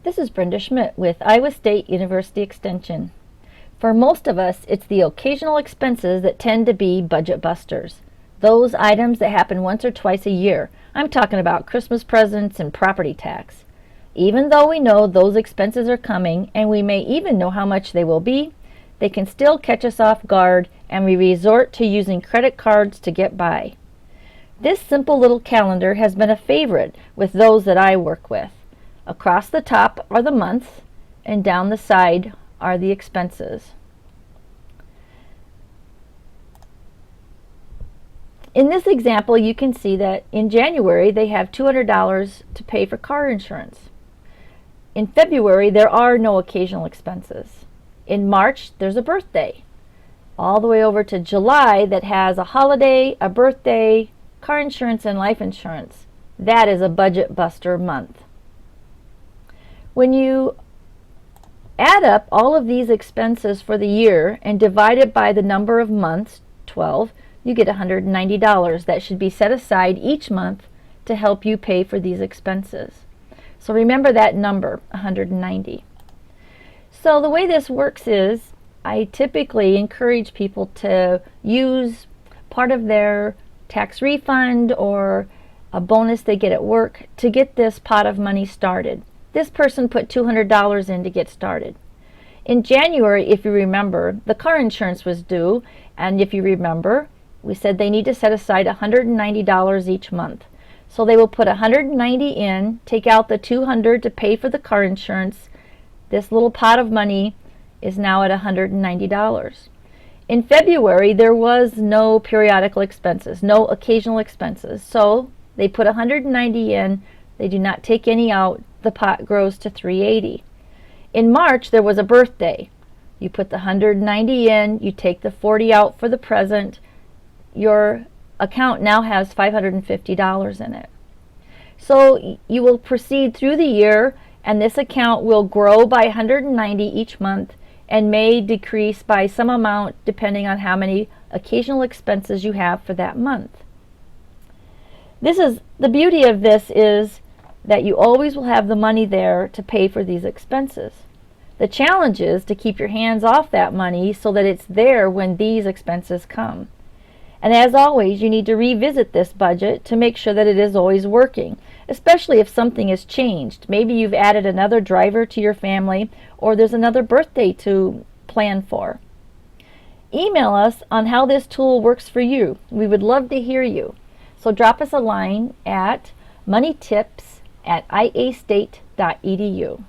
This is Brenda Schmidt with Iowa State University Extension. For most of us, it's the occasional expenses that tend to be budget busters. Those items that happen once or twice a year. I'm talking about Christmas presents and property tax. Even though we know those expenses are coming and we may even know how much they will be, they can still catch us off guard and we resort to using credit cards to get by. This simple little calendar has been a favorite with those that I work with. Across the top are the months, and down the side are the expenses. In this example, you can see that in January they have $200 to pay for car insurance. In February, there are no occasional expenses. In March, there's a birthday. All the way over to July that has a holiday, a birthday, car insurance, and life insurance. That is a budget buster month. When you add up all of these expenses for the year and divide it by the number of months, 12, you get $190 that should be set aside each month to help you pay for these expenses. So remember that number, 190. So the way this works is I typically encourage people to use part of their tax refund or a bonus they get at work to get this pot of money started. This person put $200 in to get started. In January, if you remember, the car insurance was due, and if you remember, we said they need to set aside $190 each month. So they will put $190 in, take out the $200 to pay for the car insurance. This little pot of money is now at $190. In February, there was no periodical expenses, no occasional expenses. So they put $190 in, they do not take any out, the pot grows to $380. In March, there was a birthday. You put the $190 in, you take the $40 out for the present, your account now has $550 in it. So you will proceed through the year, and this account will grow by $190 each month and may decrease by some amount depending on how many occasional expenses you have for that month. The beauty of this is that you always will have the money there to pay for these expenses. The challenge is to keep your hands off that money so that it's there when these expenses come. And as always, you need to revisit this budget to make sure that it is always working, especially if something has changed. Maybe you've added another driver to your family, or there's another birthday to plan for. Email us on how this tool works for you. We would love to hear you. So drop us a line at moneytips@iastate.edu.